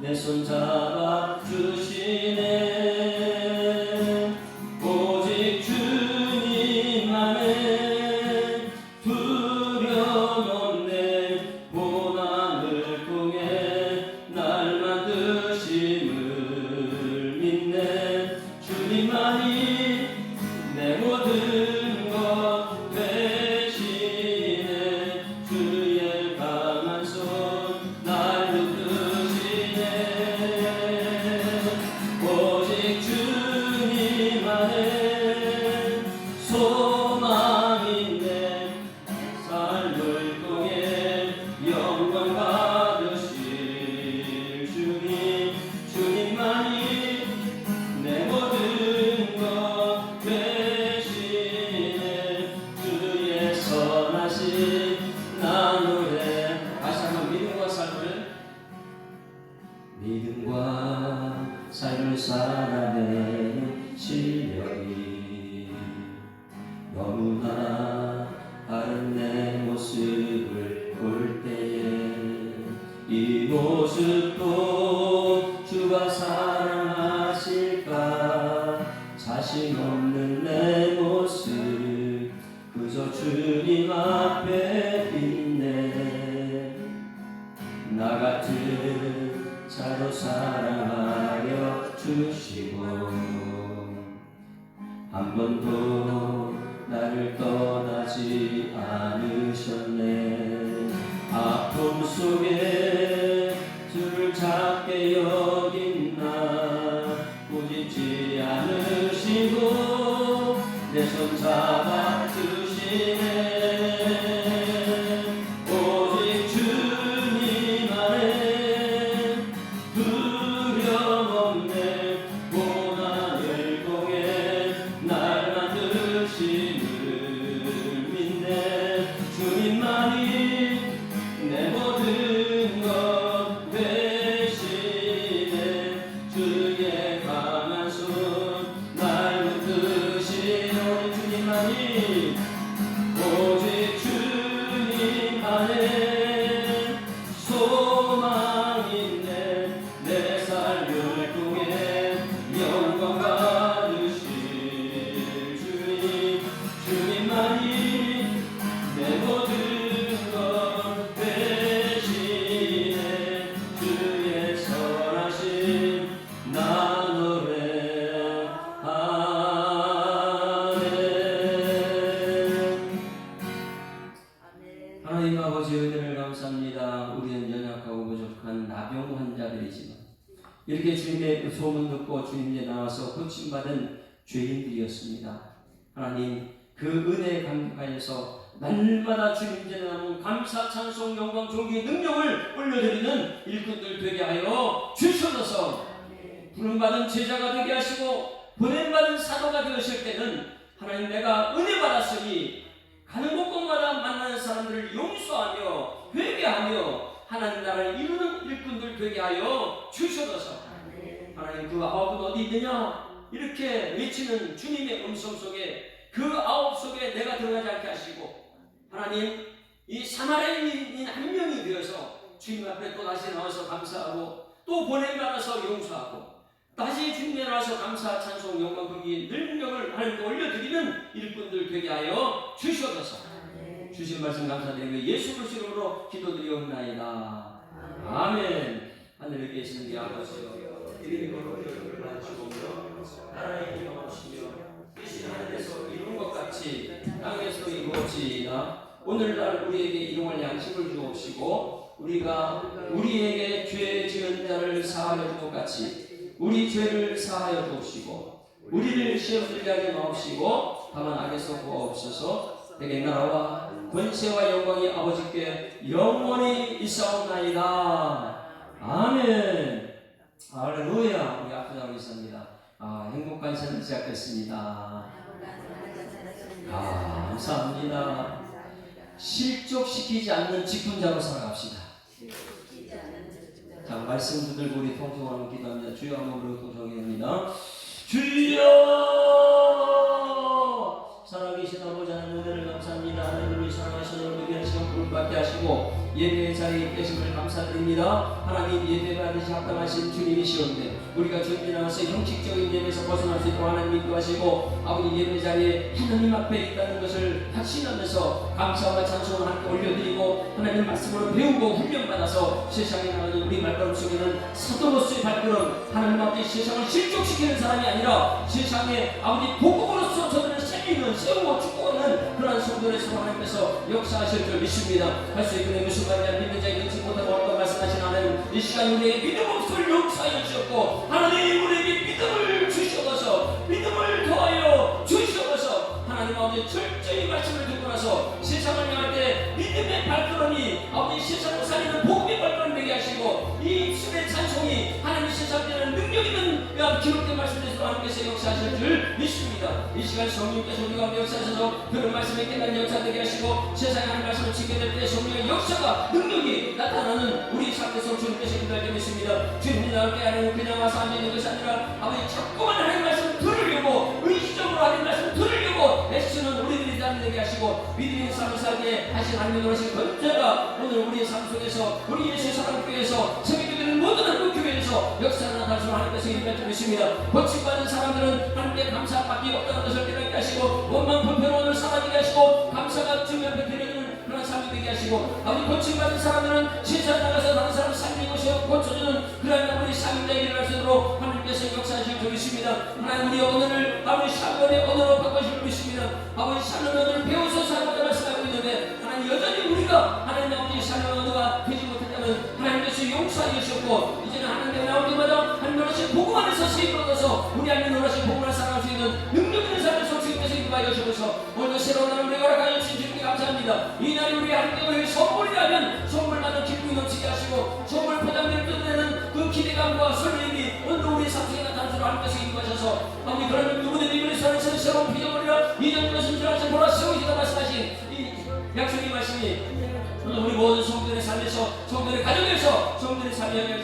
내 손 잡아 주시네. 오직 주님만의 두려움 없네. 고난을 통해 날 만드심을 믿네. 주님만이 내 모든 것 되시네. 주의 강한 손 날 붙드시네. 믿음과 삶을 살아내는 실력이 너무나 다른 내 모습을 볼 때에 이 모습도 주가 사랑하실까 자신 없는 내 모습 그저 주님 앞에 빛내 나 같은 자도 사랑하여 주시고 한 번도 나를 떠나지 않으셨네 아픔 속에 주를 작게 여긴 나 꾸짖지 않으시고 내 손 잡아주시네 오직 주님 안에 두려움 없네 고난을 통해 날 만드시는 믿네 주님만이 내 모든 것 되시네 주의 강한 손 날 붙드시는 주님만이 오직 주님 안에 소망 있네 내 삶을 통해 영광 받으실 주님 주님만이 내 모든 것 되시네 주의 선하심 나 노래하네 하나님 아버지 은혜를 감사합니다. 우리는 연약하고 부족한 나병 환자들이지만 이렇게 주님의 소문 듣고 주님께 나와서 고침받은 죄인들이었습니다. 하나님 그 은혜에 감격하여서 날마다 주님께 나오는 감사 찬송 영광 존귀 능력을 올려드리는 일꾼들 되게 하여 주셔서 부름받은 제자가 되게 하시고 보냄받은 사도가 되으실 때는 하나님 내가 은혜 받았으니 가는 곳곳마다 만나는 사람들을 용서하며 회개하며 하나님 나라를 이루는 일꾼들 되게 하여 주셔서 하나님 그 아홉은 어디 있느냐 이렇게 외치는 주님의 음성 속에 그 아홉 속에 내가 들어가지 않게 하시고 하나님 이 사마리아인인 한 명이 되어서 주님 앞에 또 다시 나와서 감사하고 또 보냄받아서 용서하고 다시 주님에 나와서 감사 찬송 영광 그기 능력을 하나님께 올려드리는 일꾼들 되게 하여 주셔서 주신 말씀 감사드리며 예수 그리스도 이름으로 기도드리옵나이다. 아멘. 하늘에 계시는 이 아버지여 이름이 거룩히 여김을 받으시오며 나라의 이름이 오시며 뜻이 하늘에서 이룬 것 같이 땅에서 이루어지이다. 오늘날 우리에게 일용할 양식을 주옵시고 우리가 우리에게 죄 지은 자를 사하여 준 것 같이 우리 죄를 사하여 주옵시고 우리를 시험 들게 하지 마옵시고 다만 악에서 구하옵소서. 내게 나라와 권세와 영광이 아버지께 영원히 있사옵나이다. 아멘. 할렐루야. 우리 앞서가고 있습니다. 행복한 삶을 시작했습니다. 감사합니다. 실족시키지 않는 직분자로 살아갑시다. 자, 말씀 붙들고 우리 통성하는 기도합니다. 주여 한번 부르고 통성합니다. 주여 살아계신 아버지 하나님 은혜를 감사합니다. 하나님이 사랑하시는 우리의 시간 부름받게 하시고 예배의 자리에 계심을 감사드립니다. 하나님 예배 받으시 합당하신 주님이시온데 우리가 주님 나와서 형식적인 예배에서 벗어날 수 있도록 하나님 인도하시고 아버지 예배 자리에 하나님 앞에 있다는 것을 확신하면서 감사와 찬송을 함께 올려드리고 하나님 말씀으로 배우고 훈련받아서 세상에 나가는 우리 말걸음 속에는 사도로서의 발걸음 하나님 아버지 세상을 실족시키는 사람이 아니라 세상에 아버지 복음으로서 저들을 세우는 세우고 축복하는 그러한 성도로서 하나님께서 역사하실 줄 믿습니다. 할 수 있는 무슨 말이냐 믿는 자의 능치 못하고 어떤 말씀하신 하나님 이 시간 우리에게 믿음 없음을 용서하여 주셨고 하나님 우리에게 믿음을 주셔서 믿음을 더하여 주셔서 하나님 아버지 철저히 말씀을 듣고 나서 세상을 향할 때 믿음의 발걸음이 아버지 세상을 살리는 복음의 발걸음 되게 하시고 이 입술의 찬송이 하나님 세상에는 능력 있는 기록된 말씀에서 하나님께서 역사하실 줄 믿습니다. 이 시간 성령께서 우리 가운데 역사하셔서 그런 말씀에 깨닫는 역사 되게 하시고 세상에 하는 말씀을 지게 될 때 성령의 역사가 능력이 나타나는 우리 삶에서 주님께서 인도할 때 믿습니다. 주님 함께 하는 그냥 와서 앉아있는 것이 아니라 아버지 자꾸만 하나님 말씀 들으려고 의식적으로 하나님 말씀 들으려고 애쓰는 우리들이 되게 하시고 믿음이 있는 삶을 살게 하신 하나님의 노릇이 건져가 오늘 우리의 삶 속에서 우리 예수 사랑교회에서 새벽기도는 모든 한국교회에서 역사를 나타내시는 하나님께서 임할 줄 믿습니다. 고침받은 사람들은 하나님께 감사밖에 없다는 것을 깨닫게 하시고 원망 불평을 사라지게 하시고 감사가 주면 베풀어주는 그런 삶이 되게 하시고 아버지 고침받은 사람들은 세상에 나가서 다른 사람을 살리는 것이 고쳐주는 그러한 우리 삶자에게 일어날 수 있도록 하나님께서 역사하실 줄 믿습니다. 하나님 우리 언어를 아버지 샬롬의 언어로 바꿔주실 줄 믿습니다. 아버지 샬롬의 언어를 배워서 살고자 말씀하고 있는데 하나님 여전히 우리가 하나님 아버지 샬롬의 언어가 되지 못했다면 하나님께서 용서하여 주셨고 이제는 하나님께 나올 때마다 하나님 노릇이 복음 안에서 세입을 얻어서 우리 안에 노릇이 복음을 살아갈 수 있는 능력 있는 삶을 성취께서 인도하여 주셔서 오늘도 새로운 하나님 우리가 허락하여 주신 주님께 감사합니다. 이 날이 우리 하나님께 우리에게 선물이라면 선물만은 기쁨이 넘치게 하시고 선물 포장될 뜯어내는 그 기대감과 설렘이 오늘 우리의 삶 속에 나타나는 줄 하나님께서 인도하셔서 아버지 그런 누구든 이분의 손에서 새로운 비전을 이전 것은 줄 알지 보라 세우시다 말씀하신 이 약속의 말씀이 오늘 우리 모든 성도들의 삶에서 성도들의 가정에서 성도들의 삶에 영향을